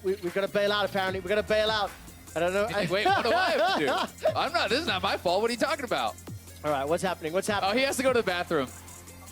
we've got to bail out, apparently. We've got to bail out. I don't know. Wait, what do I have to do? I'm not, this is not my fault. What are you talking about? All right, what's happening? What's happening? Oh, he has to go to the bathroom.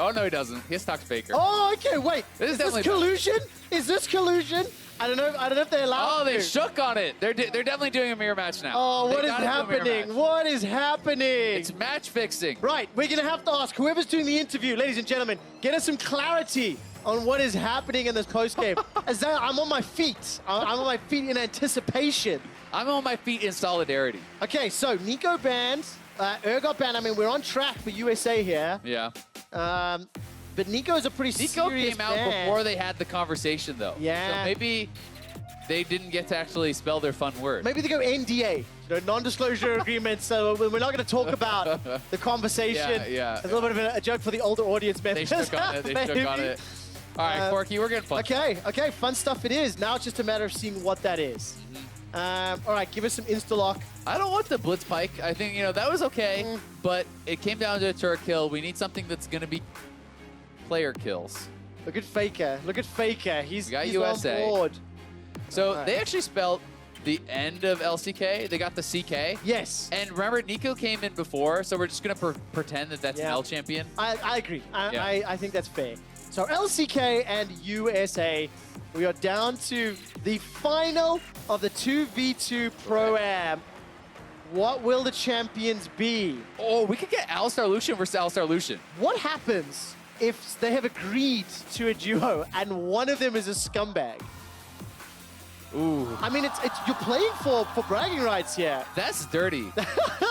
Oh, no, he doesn't. He has to talk to Faker. Oh, okay, wait. Is this collusion? Is this collusion? I don't know if they allow Oh, they shook on it. They're definitely doing a mirror match now. Oh, what is happening? What is happening? It's match fixing. Right, we're going to have to ask whoever's doing the interview, ladies and gentlemen, get us some clarity on what is happening in this postgame. I'm on my feet. I'm on my feet in anticipation. I'm on my feet in solidarity. Okay, so Nico banned, got banned. I mean, we're on track for USA here. Yeah. But Nico's a pretty serious Nico came out ban. before they had the conversation, though. Yeah. So maybe they didn't get to actually spell their fun word. Maybe they go NDA, non-disclosure agreement, so we're not going to talk about the conversation. Yeah. It's a little bit of a joke for the older audience members. They shook on it. They shook on it. All right, Corky, we're getting fun. Okay, fun stuff it is. Now it's just a matter of seeing what that is. All right, give us some insta-lock. I don't want the blitz pike. I think, that was okay, but it came down to a turret kill. We need something that's going to be player kills. Look at Faker. Look at Faker. He's USA. on board. So they actually spelled the end of LCK. They got the CK. Yes. And remember, Nico came in before, so we're just going to pretend that that's an L champion. I agree. I think that's fair. So LCK and USA, we are down to the final of the 2v2 Pro-Am. What will the champions be? Oh, we could get Allstar Lucian versus Allstar Lucian. What happens if they have agreed to a duo and one of them is a scumbag? Ooh. I mean, you're playing for bragging rights here. That's dirty.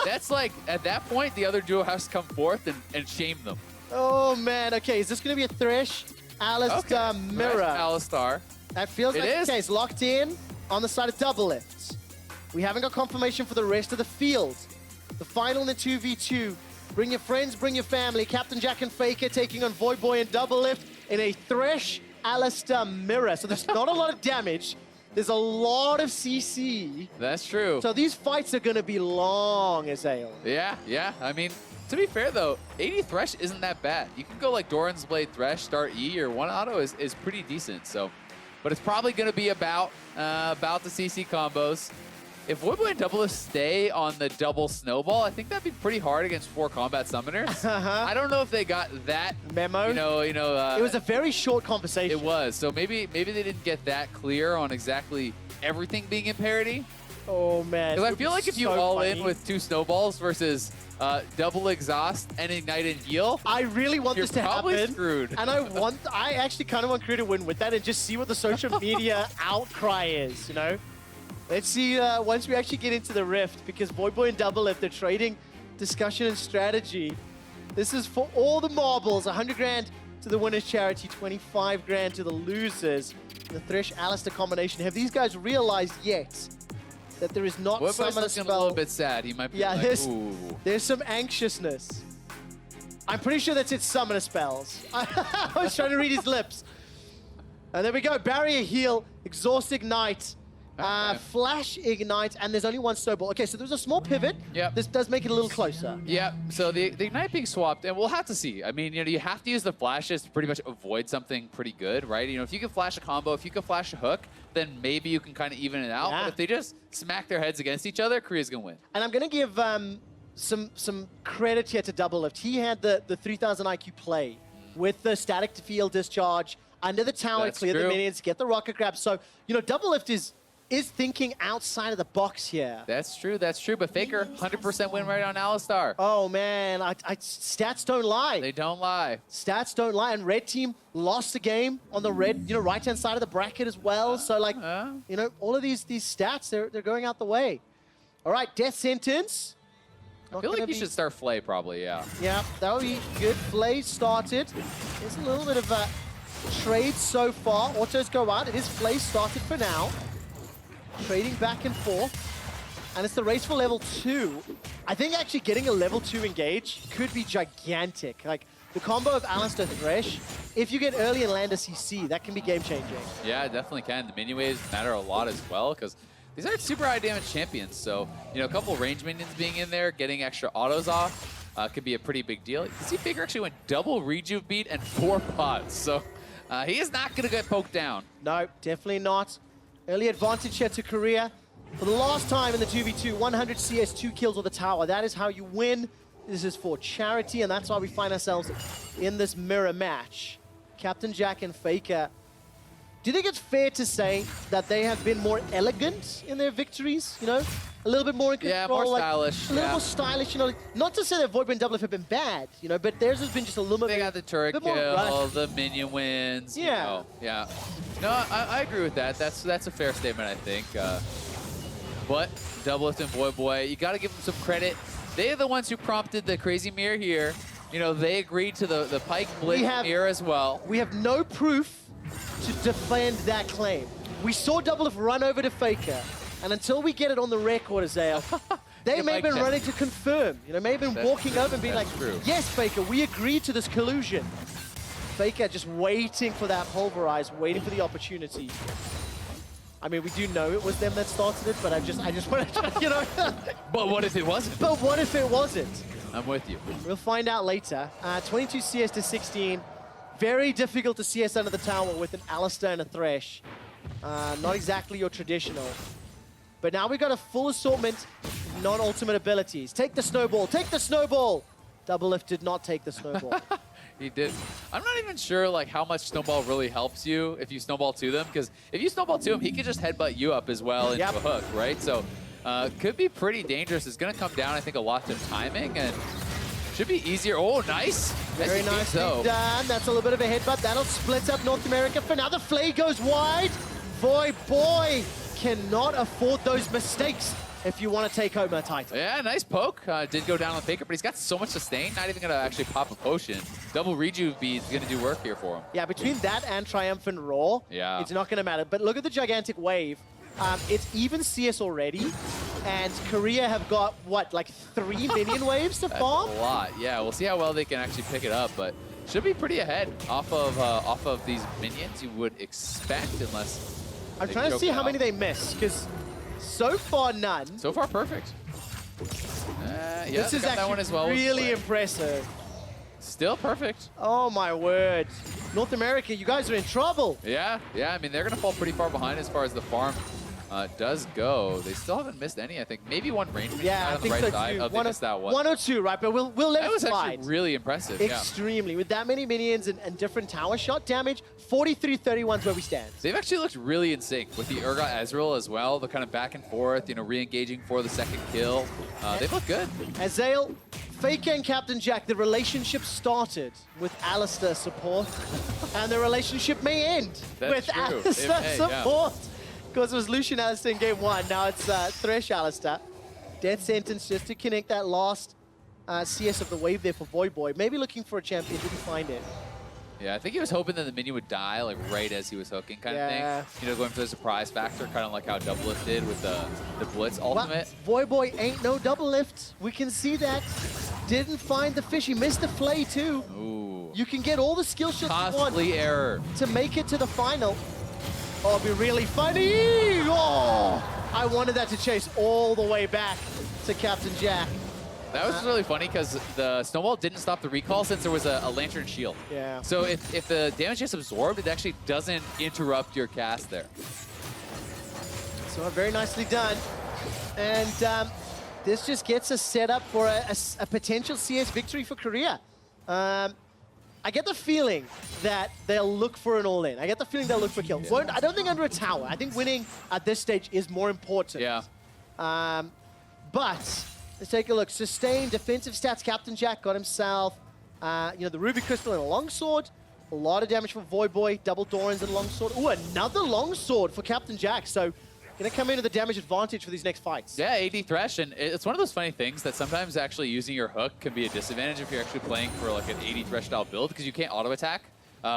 That's like, at that point, the other duo has to come forth and shame them. Oh, man. Okay, is this going to be a Thresh Allstar mirror? Allstar. That feels like the case. Locked in on the side of Doublelift. We haven't got confirmation for the rest of the field. The final in the 2v2. Bring your friends, bring your family. Captain Jack and Faker taking on Voyboy and Doublelift in a Thresh Allstar mirror. So there's not a lot of damage. There's a lot of CC. That's true. So these fights are going to be long, Azael. Yeah. I mean, to be fair, though, 80 Thresh isn't that bad. You can go like Doran's Blade Thresh, start E, or 1 auto is pretty decent. So, but it's probably going to be about the CC combos. If Voyboy and Doublelift stay on the double snowball, I think that'd be pretty hard against 4 combat summoners. I don't know if they got that memo. It was a very short conversation. It was. So maybe they didn't get that clear on exactly everything being in parity. Oh man. Because I feel like if you all in with 2 snowballs versus double exhaust and ignite and heal, I really want this to happen. You're probably screwed. And I actually kind of want Crew to win with that and just see what the social media outcry is, Let's see once we actually get into the Rift, because Voyboy and Doublelift, they're trading discussion and strategy. This is for all the marbles, 100 grand to the winner's charity, 25 grand to the losers. The Thresh Allstar combination. Have these guys realized yet that there is not summon a spell? A little bit sad. He might be like, ooh. There's some anxiousness. I'm pretty sure that's its summoner spells. I was trying to read his lips. And there we go. Barrier heal, exhaust ignite. Flash ignite, and there's only 1 snowball. Okay, so there's a small pivot. Yep. This does make it a little closer. Yeah, so the ignite being swapped, and we'll have to see. I mean, you have to use the flashes to pretty much avoid something pretty good, right? If you can flash a combo, if you can flash a hook, then maybe you can kind of even it out. But if they just smack their heads against each other, Korea's gonna win. And I'm gonna give some credit here to Doublelift. He had the 3000 IQ play with the static field discharge under the tower, clear the minions, get the rocket grab. So Doublelift is thinking outside of the box here. That's true. But Faker, 100% win rate on Allstar. Oh, man. Stats don't lie. They don't lie. Stats don't lie. And red team lost the game on the red, right-hand side of the bracket as well. So, all of these stats, they're going out the way. All right, death sentence. I feel like you should start Flay, probably, yeah. Yeah, that would be good. Flay started. There's a little bit of a trade so far. Autos go out. It is Flay started for now. Trading back and forth, and it's the race for level 2. I think actually getting a level 2 engage could be gigantic. Like the combo of Allstar Thresh, if you get early and land a CC, that can be game-changing. Yeah, it definitely can. The mini waves matter a lot as well, because these are super high damage champions. So, a couple range minions being in there, getting extra autos off, could be a pretty big deal. You can see Faker actually went double rejuve beat and 4 pots. So he is not going to get poked down. No, definitely not. Early advantage here to Korea. For the last time in the 2v2, 100 CS, 2 kills with the tower. That is how you win. This is for charity, and that's why we find ourselves in this mirror match. Captain Jack and Faker. Do you think it's fair to say that they have been more elegant in their victories? You know, a little bit more in control. Yeah, more stylish. A little more stylish, you know. Not to say that Voyboy and Doublelift have been bad, you know, but theirs has been just a little bit. They got the turret kill, the minion wins. Yeah. You know, yeah. No, I agree with that. That's a fair statement, I think. But Doublelift and Voyboy, you got to give them some credit. They're the ones who prompted the crazy mirror here. You know, they agreed to the Pike Blitz mirror as well. We have no proof to defend that claim. We saw Doublelift run over to Faker, and until we get it on the record, Azale, they may have been running to confirm. You know, may have been walking up and being like, yes, Faker, we agreed to this collusion. Faker just waiting for that pulverize, waiting for the opportunity. I mean, we do know it was them that started it, but I just want to, you know. But what if it wasn't? But what if it wasn't? I'm with you. We'll find out later. 22 CS to 16. Very difficult to CS under the tower with an Allstar and a Thresh. Not exactly your traditional. But now we've got a full assortment, non-ultimate abilities. Take the snowball, take the snowball! Doublelift did not take the snowball. He did. I'm not even sure like how much snowball really helps you if you snowball to them, because if you snowball to him, he could just headbutt you up as well into a hook, right? So could be pretty dangerous. It's going to come down, I think, a lot to timing, and should be easier. Oh, nice. Very nicely done. That's a little bit of a headbutt. That'll split up North America for now. The flay goes wide. Voyboy cannot afford those mistakes if you want to take home a title. Yeah, nice poke. Did go down on Faker, but he's got so much sustain, not even going to actually pop a potion. Double rejuve bead is going to do work here for him. Yeah, between that and Triumphant Roar, it's not going to matter. But look at the gigantic wave. It's even CS already, and Korea have got, what, like 3 minion waves to farm? That's a lot, yeah. We'll see how well they can actually pick it up, but should be pretty ahead off of these minions, you would expect, unless... I'm trying to see how many they miss, because so far none. So far perfect. Yeah, this is actually that one as well really impressive. Still perfect. Oh my word. North America, you guys are in trouble. Yeah, I mean, they're going to fall pretty far behind as far as the farm does go. They still haven't missed any, I think. Maybe one range on the right side. Oh, they missed that one. 1 or 2, right? But we'll let it slide. That was actually really impressive. Extremely. With that many minions and different tower shot damage, 43-31 is where we stand. They've actually looked really in sync with the Urgot Ezreal as well. They're kind of back and forth, you know, re-engaging for the second kill. They look good. Azale, Faker and Captain Jack, the relationship started with Allstar support, and the relationship may end with Allstar support. Because it was Lucian Allstar in game 1, now it's Thresh Allstar. Death sentence just to connect that last CS of the wave there for Voyboy. Maybe looking for a champion, didn't find it. Yeah, I think he was hoping that the minion would die like right as he was hooking kind of thing. You know, going for the surprise factor, kind of like how Doublelift did with the Blitz ultimate. Well, Voyboy ain't no Doublelift. We can see that. Didn't find the fish. He missed the flay too. Ooh. You can get all the skill shots you want error to make it to the final. Oh, it'll be really funny. Oh, I wanted that to chase all the way back to Captain Jack. That was really funny because the snowball didn't stop the recall since there was a lantern shield. Yeah. So if the damage gets absorbed, it actually doesn't interrupt your cast there. So very nicely done. And this just gets us set up for a potential CS victory for Korea. I get the feeling that they'll look for an all-in. I get the feeling they'll look for kill. Yeah. I don't think under a tower. I think winning at this stage is more important. Yeah. But let's take a look. Sustained defensive stats. Captain Jack got himself, you know, the Ruby Crystal and a longsword. A lot of damage from Voyboy. Double Dorans and longsword. Ooh, another longsword for Captain Jack. So gonna come into the damage advantage for these next fights. Yeah, AD Thresh, and it's one of those funny things that sometimes actually using your hook can be a disadvantage if you're actually playing for like an AD Thresh style build, because you can't auto-attack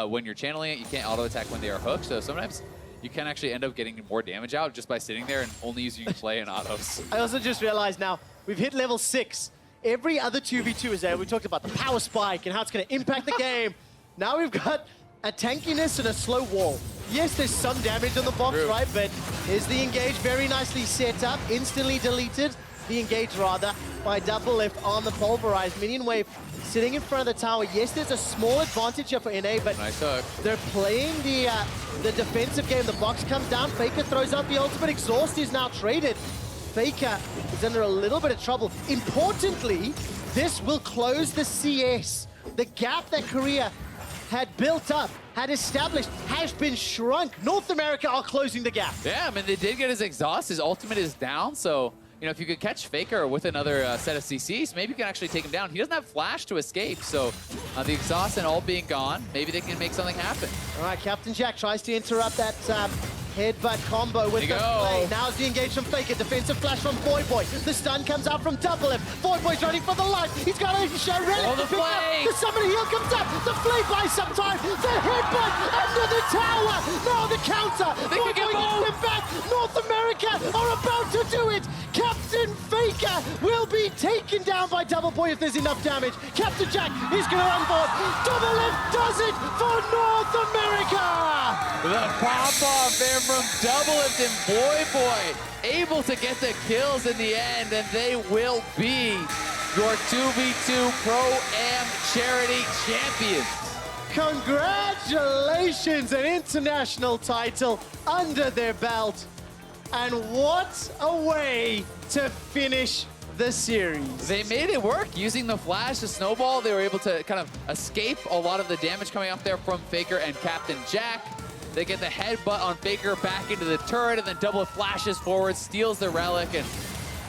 when you're channeling it, you can't auto-attack when they are hooked, so sometimes you can actually end up getting more damage out just by sitting there and only using your play and autos. I also just realized now, we've hit level 6. Every other 2v2 is there. We talked about the power spike and how it's gonna impact the game. Now we've got a tankiness and a slow wall. Yes, there's some damage on the box, right? But is the engage very nicely set up, instantly deleted, the engage rather, by Doublelift on the pulverized. Minion wave sitting in front of the tower. Yes, there's a small advantage here for NA, but Nice hook. they're playing the defensive game. The box comes down, Faker throws out the ultimate, Exhaust is now traded. Faker is under a little bit of trouble. Importantly, this will close the CS. The gap that Korea had built up, had established, has been shrunk. North America are closing the gap. Yeah, I mean, they did get his exhaust. His ultimate is down, so, you know, if you could catch Faker with another set of CCs, maybe you can actually take him down. He doesn't have flash to escape, so the exhaust and all being gone, maybe they can make something happen. All right, Captain Jack tries to interrupt that headbutt combo with the play. Now's the engage from Faker. Defensive flash from Voyboy. The stun comes out from Doublelift. Voyboy's running for the life. He's got a show relic. Oh, the flay! The summoner heal comes up. The flay buys some time. The headbutt under the tower. Now the counter. They can get both. Them back. North America are about to do it. Captain Faker will be taken down by Double Boy if there's enough damage. Captain Jack is going to run for it. Doublelift does it for North America. The pop-off there from Doublelift and Voyboy, able to get the kills in the end, and they will be your 2v2 Pro-Am Charity Champions. Congratulations, an international title under their belt. And what a way to finish the series. They made it work using the flash, the snowball. They were able to kind of escape a lot of the damage coming up there from Faker and Captain Jack. They get the headbutt on Faker back into the turret, and then Double flashes forward, steals the relic, and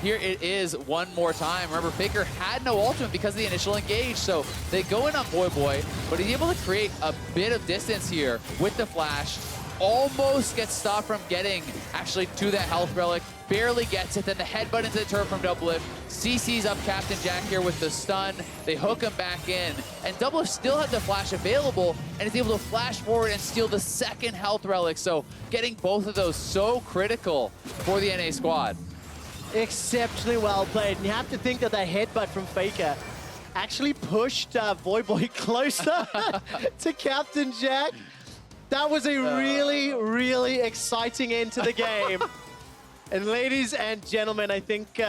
here it is one more time. Remember, Faker had no ultimate because of the initial engage, so they go in on Voyboy, but he's able to create a bit of distance here with the flash. Almost gets stopped from getting actually to that health relic, barely gets it, then the headbutt into the turret from Doublelift. CC's up Captain Jack here with the stun. They hook him back in, and Doublelift still had the flash available and is able to flash forward and steal the second health relic. So getting both of those so critical for the NA squad. Exceptionally well played, and you have to think that that headbutt from Faker actually pushed Voyboy closer to Captain Jack. That was a really, really exciting end to the game. And ladies and gentlemen, I think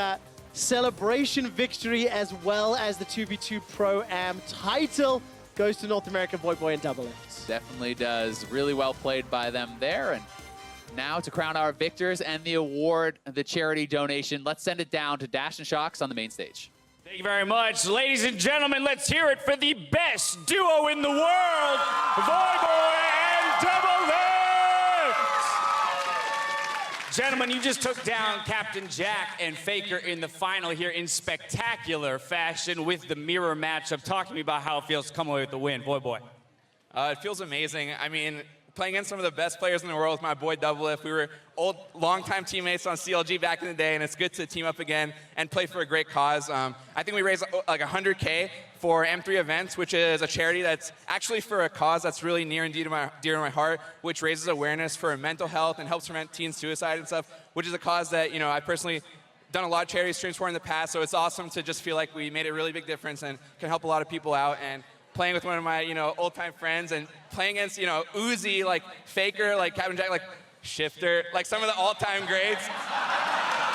celebration victory as well as the 2v2 Pro-Am title goes to North America, Voyboy and Doublelift. Definitely does. Really well played by them there. And now to crown our victors and the award, the charity donation, let's send it down to Dash and Shocks on the main stage. Thank you very much. Ladies and gentlemen, let's hear it for the best duo in the world, Voyboy and Doublelift! Gentlemen, you just took down Captain Jack and Faker in the final here in spectacular fashion with the mirror matchup. Talk to me about how it feels to come away with the win, Voyboy. It feels amazing. I mean, playing against some of the best players in the world with my boy Doublelift. We were longtime teammates on CLG back in the day, and it's good to team up again and play for a great cause. I think we raised like 100K for M3 events, which is a charity that's actually for a cause that's really near and dear to my heart, which raises awareness for mental health and helps prevent teen suicide and stuff, which is a cause that, you know, I personally done a lot of charity streams for in the past, so it's awesome to just feel like we made a really big difference and can help a lot of people out. And playing with one of my, you know, old-time friends and playing against, you know, Uzi, like Faker, like Captain Jack, like Shifter, like some of the all-time greats.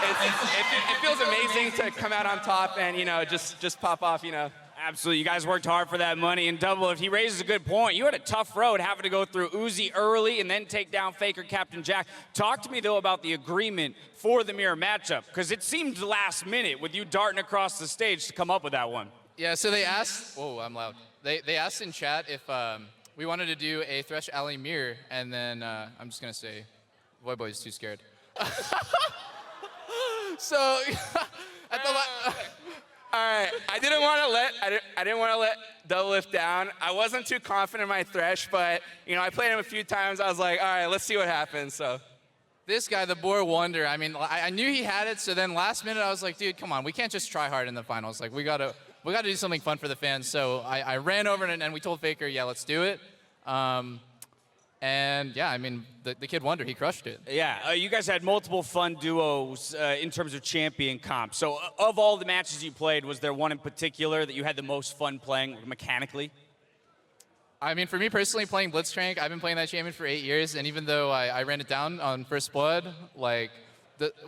It feels amazing to come out on top and, you know, just pop off, you know. Absolutely. You guys worked hard for that money. And Doublelift, he raises a good point. You had a tough road having to go through Uzi early and then take down Faker, Captain Jack. Talk to me, though, about the agreement for the mirror matchup, because it seemed last minute with you darting across the stage to come up with that one. Yeah, so they asked, whoa, I'm loud. They asked in chat if we wanted to do a Thresh Alley mirror, and then I'm just gonna say, Voyboy's too scared. So at the all right, I didn't want to let Doublelift down. I wasn't too confident in my Thresh, but you know, I played him a few times. I was like, all right, let's see what happens. So this guy, the boy wonder. I mean, I knew he had it, so then last minute I was like, dude, come on, we can't just try hard in the finals. Like we gotta do something fun for the fans. So I ran over and we told Faker, yeah, let's do it. And yeah, I mean, the kid wonder, he crushed it. Yeah, you guys had multiple fun duos in terms of champion comp. So of all the matches you played, was there one in particular that you had the most fun playing mechanically? I mean, for me personally, playing Blitzcrank, I've been playing that champion for 8 years, and even though I ran it down on First Blood, like,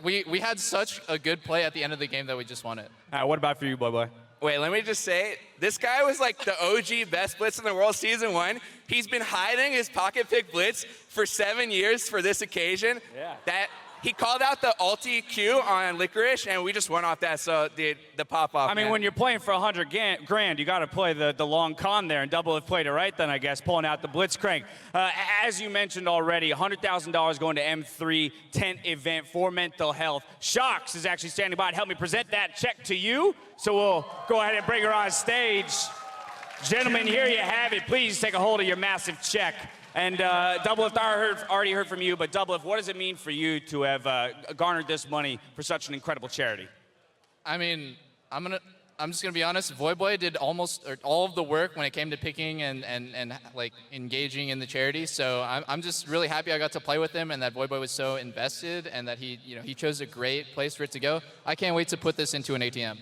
we had such a good play at the end of the game that we just won it. What about for you, Voyboy? Wait, let me just say, this guy was like the OG best blitz in the world season 1. He's been hiding his pocket pick blitz for 7 years for this occasion. Yeah. He called out the ulti Q on Licorice, and we just went off that, so the pop-off. I mean, when you're playing for 100 grand, you got to play the long con there, and Doublelift played it right then, I guess, pulling out the Blitzcrank. As you mentioned already, $100,000 going to M3 tent event for mental health. Shox is actually standing by to help me present that check to you, so we'll go ahead and bring her on stage. Gentlemen, here you have it. Please take a hold of your massive check. And Doublelift, I already heard from you, but Doublelift, what does it mean for you to have garnered this money for such an incredible charity? I mean, I'm just gonna be honest. Voyboy did almost all of the work when it came to picking and like engaging in the charity. So I'm just really happy I got to play with him and that Voyboy was so invested and that he chose a great place for it to go. I can't wait to put this into an ATM.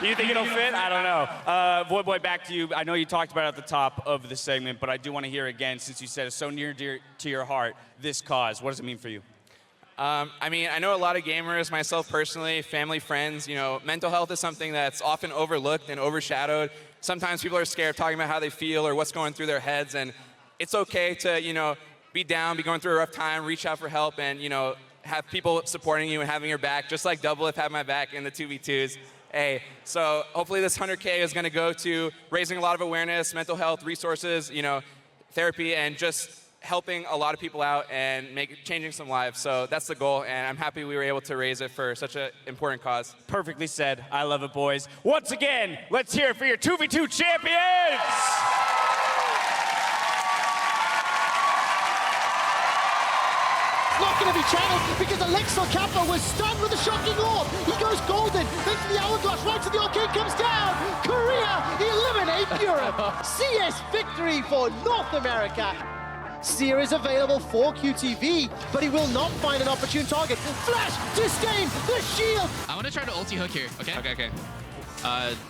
You think it'll fit? I don't know. Voyboy, back to you. I know you talked about it at the top of the segment, but I do want to hear again, since you said it's so near dear to your heart, this cause. What does it mean for you? I mean, I know a lot of gamers, myself personally, family, friends, mental health is something that's often overlooked and overshadowed. Sometimes people are scared of talking about how they feel or what's going through their heads, and it's okay to, be down, be going through a rough time, reach out for help, and, have people supporting you and having your back, just like Doublelift had my back in the 2v2s. Hey, so hopefully this 100K is going to go to raising a lot of awareness, mental health, resources, therapy, and just helping a lot of people out and changing some lives. So that's the goal, and I'm happy we were able to raise it for such an important cause. Perfectly said. I love it, boys. Once again, let's hear it for your 2v2 champions! Not going to be channeled because Alexor Kappa was stunned with a shocking orb. He goes golden, then to the hourglass, right to the arcade, comes down. Korea eliminate Europe. CS victory for North America. Seer is available for QTV, but he will not find an opportune target. Flash, disdain, the shield. I want to try to ulti hook here, okay? Okay.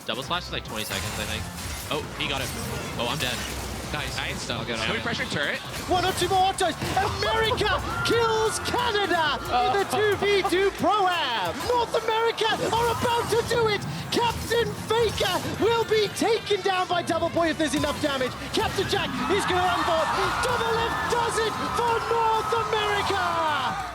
Double slash is like 20 seconds, I think. Oh, he got it. Oh, I'm dead. Nice. Can we pressure turret? One or two more autos. America kills Canada in the 2v2 Pro-Am. North America are about to do it. Captain Faker will be taken down by Doubleboy if there's enough damage. Captain Jack is going to run board. Doublelift does it for North America.